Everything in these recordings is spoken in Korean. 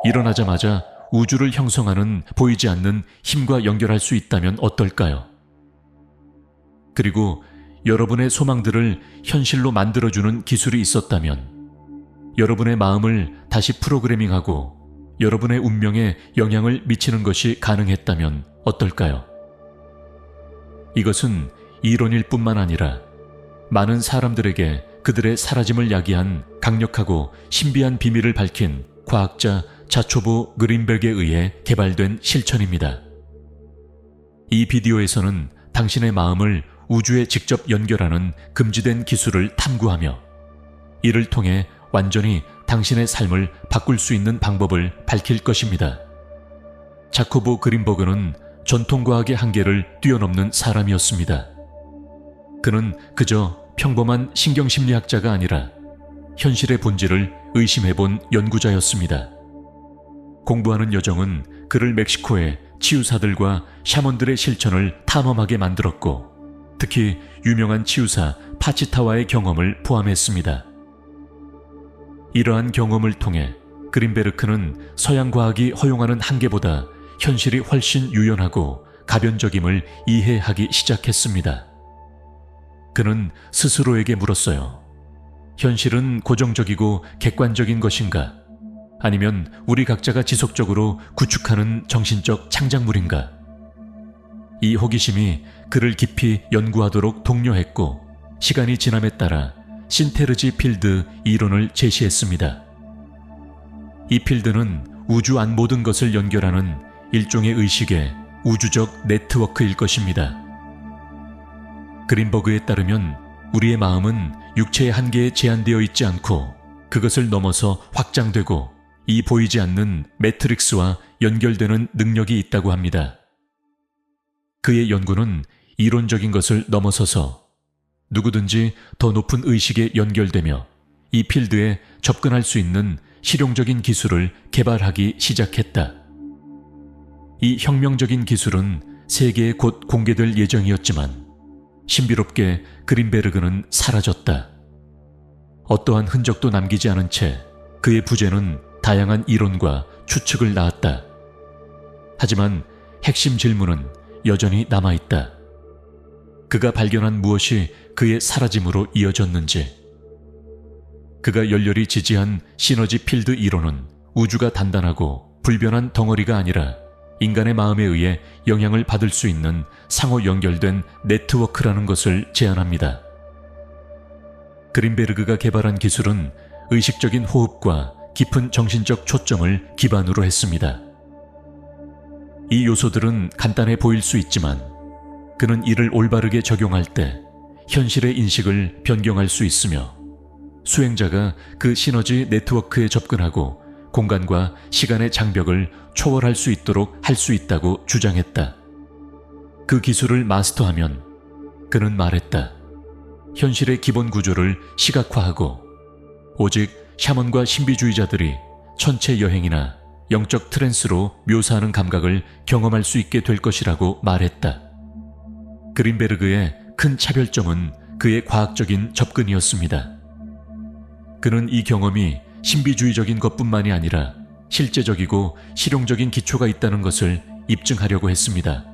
일어나자마자 우주를 형성하는 보이지 않는 힘과 연결할 수 있다면 어떨까요? 그리고 여러분의 소망들을 현실로 만들어주는 기술이 있었다면, 여러분의 마음을 다시 프로그래밍하고 여러분의 운명에 영향을 미치는 것이 가능했다면 어떨까요? 이것은 이론일 뿐만 아니라 많은 사람들에게 그들의 사라짐을 야기한 강력하고 신비한 비밀을 밝힌 과학자 자초보 그린베르그에 의해 개발된 실천입니다. 이 비디오에서는 당신의 마음을 우주에 직접 연결하는 금지된 기술을 탐구하며 이를 통해 완전히 당신의 삶을 바꿀 수 있는 방법을 밝힐 것입니다. 자코보 그린버그는 전통과학의 한계를 뛰어넘는 사람이었습니다. 그는 그저 평범한 신경심리학자가 아니라 현실의 본질을 의심해본 연구자였습니다. 공부하는 여정은 그를 멕시코의 치유사들과 샤먼들의 실천을 탐험하게 만들었고, 특히 유명한 치유사 파치타와의 경험을 포함했습니다. 이러한 경험을 통해 그린베르크는 서양 과학이 허용하는 한계보다 현실이 훨씬 유연하고 가변적임을 이해하기 시작했습니다. 그는 스스로에게 물었어요. 현실은 고정적이고 객관적인 것인가? 아니면 우리 각자가 지속적으로 구축하는 정신적 창작물인가? 이 호기심이 그를 깊이 연구하도록 독려했고, 시간이 지남에 따라 신테르지 필드 이론을 제시했습니다. 이 필드는 우주 안 모든 것을 연결하는 일종의 의식의 우주적 네트워크일 것입니다. 그린버그에 따르면 우리의 마음은 육체의 한계에 제한되어 있지 않고 그것을 넘어서 확장되고 이 보이지 않는 매트릭스와 연결되는 능력이 있다고 합니다. 그의 연구는 이론적인 것을 넘어서서 누구든지 더 높은 의식에 연결되며 이 필드에 접근할 수 있는 실용적인 기술을 개발하기 시작했다. 이 혁명적인 기술은 세계에 곧 공개될 예정이었지만 신비롭게 그린베르그는 사라졌다. 어떠한 흔적도 남기지 않은 채 그의 부재는 다양한 이론과 추측을 낳았다. 하지만 핵심 질문은 여전히 남아있다. 그가 발견한 무엇이 그의 사라짐으로 이어졌는지. 그가 열렬히 지지한 시너지 필드 이론은 우주가 단단하고 불변한 덩어리가 아니라 인간의 마음에 의해 영향을 받을 수 있는 상호 연결된 네트워크라는 것을 제안합니다. 그린베르그가 개발한 기술은 의식적인 호흡과 깊은 정신적 초점을 기반으로 했습니다. 이 요소들은 간단해 보일 수 있지만 그는 이를 올바르게 적용할 때 현실의 인식을 변경할 수 있으며 수행자가 그 시너지 네트워크에 접근하고 공간과 시간의 장벽을 초월할 수 있도록 할 수 있다고 주장했다. 그 기술을 마스터하면, 그는 말했다, 현실의 기본 구조를 시각화하고 오직 샤먼과 신비주의자들이 천체 여행이나 영적 트랜스로 묘사하는 감각을 경험할 수 있게 될 것이라고 말했다. 그린베르그의 큰 차별점은 그의 과학적인 접근이었습니다. 그는 이 경험이 신비주의적인 것뿐만이 아니라 실제적이고 실용적인 기초가 있다는 것을 입증하려고 했습니다.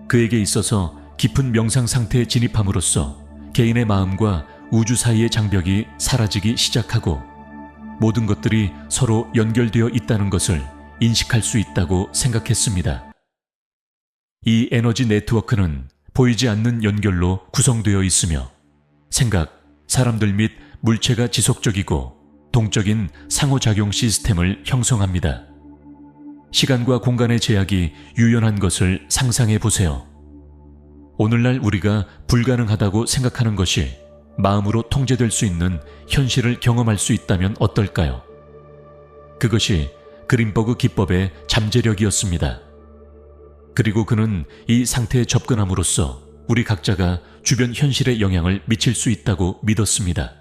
그에게 있어서 깊은 명상 상태에 진입함으로써 개인의 마음과 우주 사이의 장벽이 사라지기 시작하고 모든 것들이 서로 연결되어 있다는 것을 인식할 수 있다고 생각했습니다. 이 에너지 네트워크는 보이지 않는 연결로 구성되어 있으며 생각, 사람들 및 물체가 지속적이고 동적인 상호작용 시스템을 형성합니다. 시간과 공간의 제약이 유연한 것을 상상해 보세요. 오늘날 우리가 불가능하다고 생각하는 것이 마음으로 통제될 수 있는 현실을 경험할 수 있다면 어떨까요? 그것이 그린버그 기법의 잠재력이었습니다. 그리고 그는 이 상태에 접근함으로써 우리 각자가 주변 현실에 영향을 미칠 수 있다고 믿었습니다.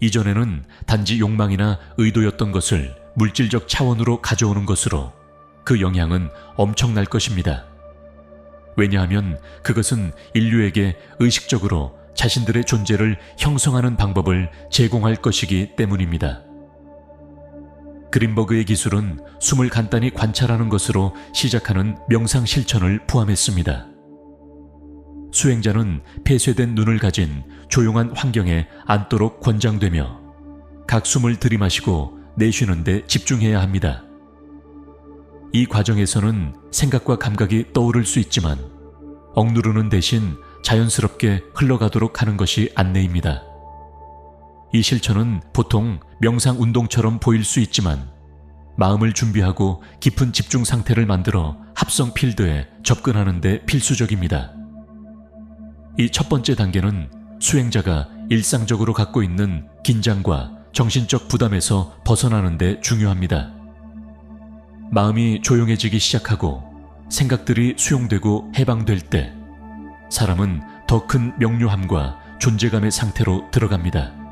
이전에는 단지 욕망이나 의도였던 것을 물질적 차원으로 가져오는 것으로 그 영향은 엄청날 것입니다. 왜냐하면 그것은 인류에게 의식적으로 자신들의 존재를 형성하는 방법을 제공할 것이기 때문입니다. 그린버그의 기술은 숨을 간단히 관찰하는 것으로 시작하는 명상 실천을 포함했습니다. 수행자는 폐쇄된 눈을 가진 조용한 환경에 앉도록 권장되며 각 숨을 들이마시고 내쉬는 데 집중해야 합니다. 이 과정에서는 생각과 감각이 떠오를 수 있지만 억누르는 대신 자연스럽게 흘러가도록 하는 것이 안내입니다. 이 실천은 보통 명상 운동처럼 보일 수 있지만 마음을 준비하고 깊은 집중 상태를 만들어 합성 필드에 접근하는 데 필수적입니다. 이 첫 번째 단계는 수행자가 일상적으로 갖고 있는 긴장과 정신적 부담에서 벗어나는 데 중요합니다. 마음이 조용해지기 시작하고 생각들이 수용되고 해방될 때 사람은 더 큰 명료함과 존재감의 상태로 들어갑니다.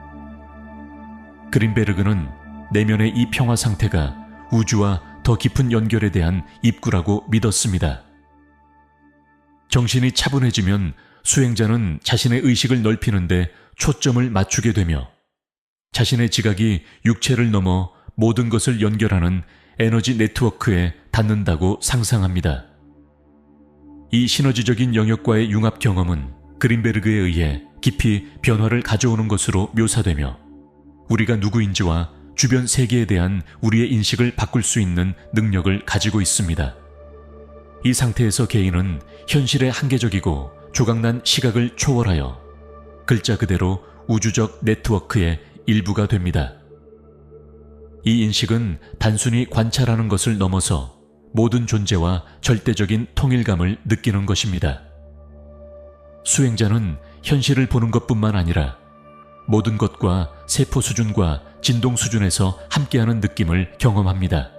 그린베르그는 내면의 이 평화 상태가 우주와 더 깊은 연결에 대한 입구라고 믿었습니다. 정신이 차분해지면 수행자는 자신의 의식을 넓히는데 초점을 맞추게 되며 자신의 지각이 육체를 넘어 모든 것을 연결하는 에너지 네트워크에 닿는다고 상상합니다. 이 시너지적인 영역과의 융합 경험은 그린베르그에 의해 깊이 변화를 가져오는 것으로 묘사되며 우리가 누구인지와 주변 세계에 대한 우리의 인식을 바꿀 수 있는 능력을 가지고 있습니다. 이 상태에서 개인은 현실의 한계적이고 조각난 시각을 초월하여 글자 그대로 우주적 네트워크의 일부가 됩니다. 이 인식은 단순히 관찰하는 것을 넘어서 모든 존재와 절대적인 통일감을 느끼는 것입니다. 수행자는 현실을 보는 것뿐만 아니라 모든 것과 세포 수준과 진동 수준에서 함께하는 느낌을 경험합니다.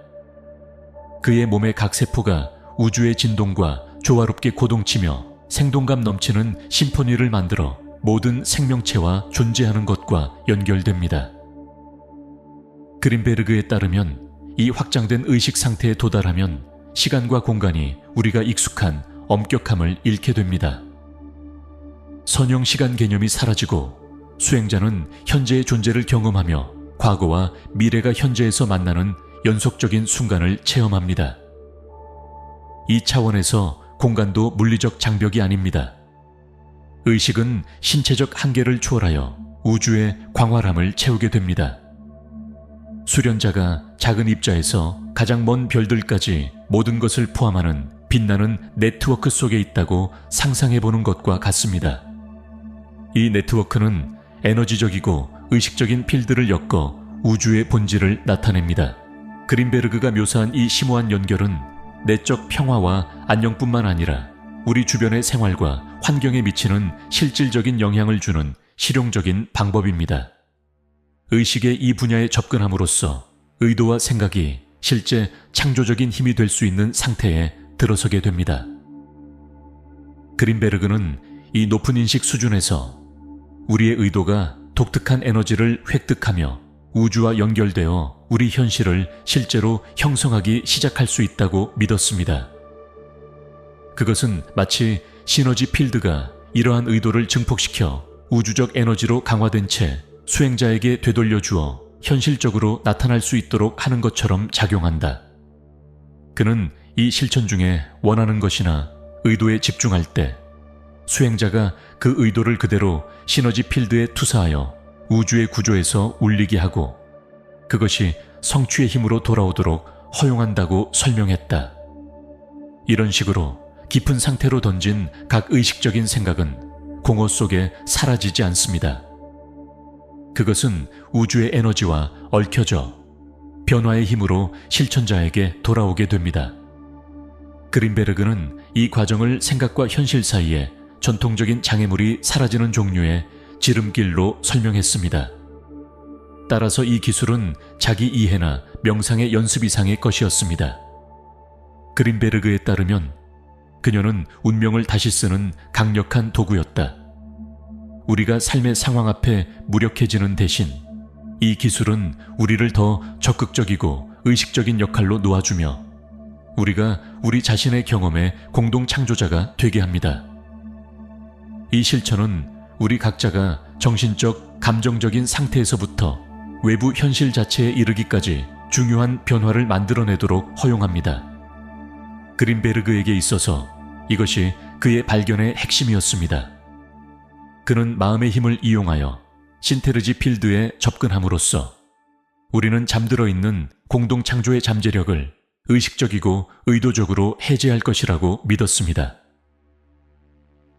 그의 몸의 각 세포가 우주의 진동과 조화롭게 고동치며 생동감 넘치는 심포니를 만들어 모든 생명체와 존재하는 것과 연결됩니다. 그린베르그에 따르면 이 확장된 의식 상태에 도달하면 시간과 공간이 우리가 익숙한 엄격함을 잃게 됩니다. 선형 시간 개념이 사라지고 수행자는 현재의 존재를 경험하며 과거와 미래가 현재에서 만나는 연속적인 순간을 체험합니다. 이 차원에서 공간도 물리적 장벽이 아닙니다. 의식은 신체적 한계를 초월하여 우주의 광활함을 채우게 됩니다. 수련자가 작은 입자에서 가장 먼 별들까지 모든 것을 포함하는 빛나는 네트워크 속에 있다고 상상해보는 것과 같습니다. 이 네트워크는 에너지적이고 의식적인 필드를 엮어 우주의 본질을 나타냅니다. 그린베르그가 묘사한 이 심오한 연결은 내적 평화와 안녕뿐만 아니라 우리 주변의 생활과 환경에 미치는 실질적인 영향을 주는 실용적인 방법입니다. 의식의 이 분야에 접근함으로써 의도와 생각이 실제 창조적인 힘이 될 수 있는 상태에 들어서게 됩니다. 그린베르그는 이 높은 인식 수준에서 우리의 의도가 독특한 에너지를 획득하며 우주와 연결되어 우리 현실을 실제로 형성하기 시작할 수 있다고 믿었습니다. 그것은 마치 시너지 필드가 이러한 의도를 증폭시켜 우주적 에너지로 강화된 채 수행자에게 되돌려 주어 현실적으로 나타날 수 있도록 하는 것처럼 작용한다. 그는 이 실천 중에 원하는 것이나 의도에 집중할 때 수행자가 그 의도를 그대로 시너지 필드에 투사하여 우주의 구조에서 울리게 하고 그것이 성취의 힘으로 돌아오도록 허용한다고 설명했다. 이런 식으로 깊은 상태로 던진 각 의식적인 생각은 공허 속에 사라지지 않습니다. 그것은 우주의 에너지와 얽혀져 변화의 힘으로 실천자에게 돌아오게 됩니다. 그린베르그는 이 과정을 생각과 현실 사이에 전통적인 장애물이 사라지는 종류의 지름길로 설명했습니다. 따라서 이 기술은 자기 이해나 명상의 연습 이상의 것이었습니다. 그린베르그에 따르면 그녀는 운명을 다시 쓰는 강력한 도구였다. 우리가 삶의 상황 앞에 무력해지는 대신 이 기술은 우리를 더 적극적이고 의식적인 역할로 놓아주며 우리가 우리 자신의 경험의 공동 창조자가 되게 합니다. 이 실천은 우리 각자가 정신적, 감정적인 상태에서부터 외부 현실 자체에 이르기까지 중요한 변화를 만들어내도록 허용합니다. 그린베르그에게 있어서 이것이 그의 발견의 핵심이었습니다. 그는 마음의 힘을 이용하여 신테르지 필드에 접근함으로써 우리는 잠들어 있는 공동 창조의 잠재력을 의식적이고 의도적으로 해제할 것이라고 믿었습니다.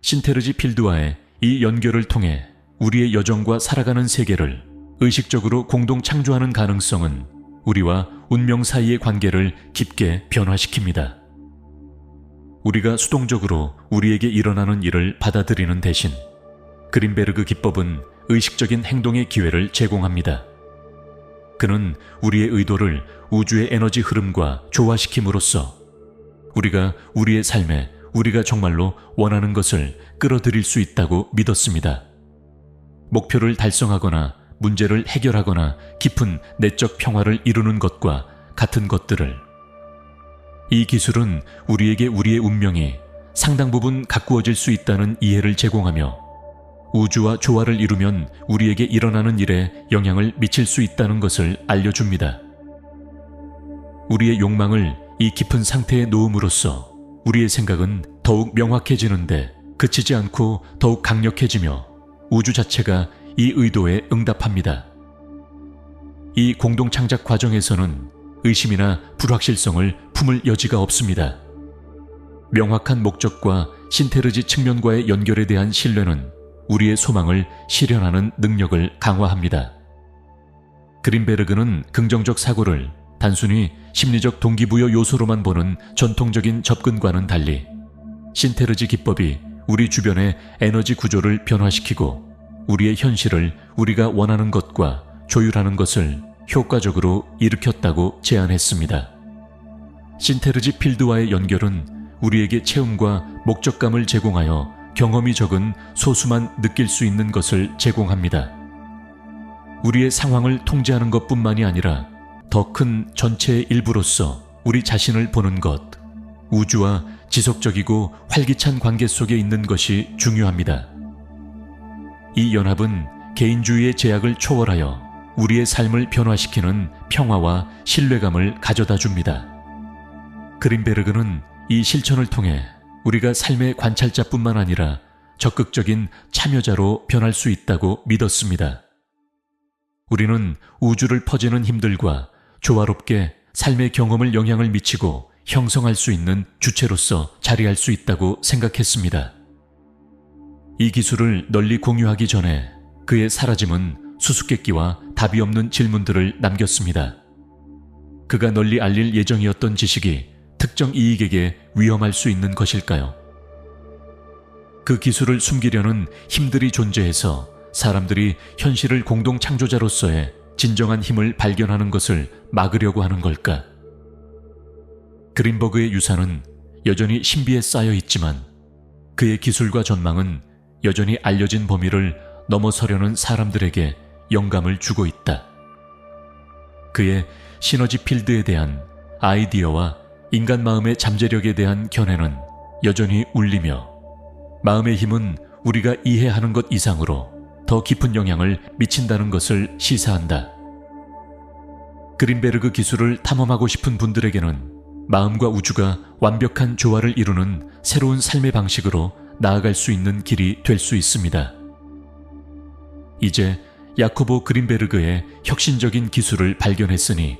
신테르지 필드와의 이 연결을 통해 우리의 여정과 살아가는 세계를 의식적으로 공동 창조하는 가능성은 우리와 운명 사이의 관계를 깊게 변화시킵니다. 우리가 수동적으로 우리에게 일어나는 일을 받아들이는 대신 그린베르그 기법은 의식적인 행동의 기회를 제공합니다. 그는 우리의 의도를 우주의 에너지 흐름과 조화시킴으로써 우리가 우리의 삶에 우리가 정말로 원하는 것을 끌어들일 수 있다고 믿었습니다. 목표를 달성하거나 문제를 해결하거나 깊은 내적 평화를 이루는 것과 같은 것들을. 이 기술은 우리에게 우리의 운명이 상당 부분 가꾸어질 수 있다는 이해를 제공하며 우주와 조화를 이루면 우리에게 일어나는 일에 영향을 미칠 수 있다는 것을 알려줍니다. 우리의 욕망을 이 깊은 상태에 놓음으로써 우리의 생각은 더욱 명확해지는데 그치지 않고 더욱 강력해지며 우주 자체가 이 의도에 응답합니다. 이 공동 창작 과정에서는 의심이나 불확실성을 품을 여지가 없습니다. 명확한 목적과 신테르지 측면과의 연결에 대한 신뢰는 우리의 소망을 실현하는 능력을 강화합니다. 그린베르그는 긍정적 사고를 단순히 심리적 동기부여 요소로만 보는 전통적인 접근과는 달리 신테르지 기법이 우리 주변의 에너지 구조를 변화시키고 우리의 현실을 우리가 원하는 것과 조율하는 것을 효과적으로 일으켰다고 제안했습니다. 신테르지 필드와의 연결은 우리에게 체험과 목적감을 제공하여 경험이 적은 소수만 느낄 수 있는 것을 제공합니다. 우리의 상황을 통제하는 것뿐만이 아니라 더 큰 전체의 일부로서 우리 자신을 보는 것, 우주와 지속적이고 활기찬 관계 속에 있는 것이 중요합니다. 이 연합은 개인주의의 제약을 초월하여 우리의 삶을 변화시키는 평화와 신뢰감을 가져다 줍니다. 그린베르그는 이 실천을 통해 우리가 삶의 관찰자뿐만 아니라 적극적인 참여자로 변할 수 있다고 믿었습니다. 우리는 우주를 퍼지는 힘들과 조화롭게 삶의 경험을 영향을 미치고 형성할 수 있는 주체로서 자리할 수 있다고 생각했습니다. 이 기술을 널리 공유하기 전에 그의 사라짐은 수수께끼와 답이 없는 질문들을 남겼습니다. 그가 널리 알릴 예정이었던 지식이 특정 이익에게 위험할 수 있는 것일까요? 그 기술을 숨기려는 힘들이 존재해서 사람들이 현실을 공동 창조자로서의 진정한 힘을 발견하는 것을 막으려고 하는 걸까? 그린버그의 유산은 여전히 신비에 쌓여 있지만 그의 기술과 전망은 여전히 알려진 범위를 넘어서려는 사람들에게 영감을 주고 있다. 그의 시너지 필드에 대한 아이디어와 인간 마음의 잠재력에 대한 견해는 여전히 울리며 마음의 힘은 우리가 이해하는 것 이상으로 더 깊은 영향을 미친다는 것을 시사한다. 그린베르그 기술을 탐험하고 싶은 분들에게는 마음과 우주가 완벽한 조화를 이루는 새로운 삶의 방식으로 나아갈 수 있는 길이 될 수 있습니다. 이제 야코보 그린베르그의 혁신적인 기술을 발견했으니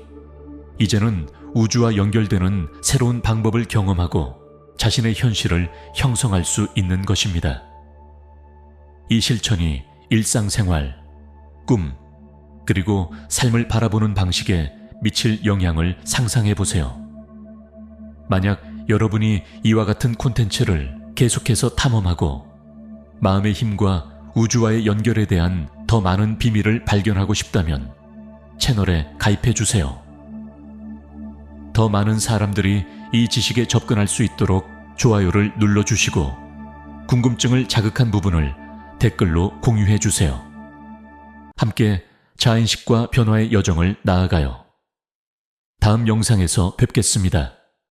이제는 우주와 연결되는 새로운 방법을 경험하고 자신의 현실을 형성할 수 있는 것입니다. 이 실천이 일상생활, 꿈, 그리고 삶을 바라보는 방식에 미칠 영향을 상상해 보세요. 만약 여러분이 이와 같은 콘텐츠를 계속해서 탐험하고 마음의 힘과 우주와의 연결에 대한 더 많은 비밀을 발견하고 싶다면 채널에 가입해 주세요. 더 많은 사람들이 이 지식에 접근할 수 있도록 좋아요를 눌러주시고 궁금증을 자극한 부분을 댓글로 공유해 주세요. 함께 자인식과 변화의 여정을 나아가요. 다음 영상에서 뵙겠습니다.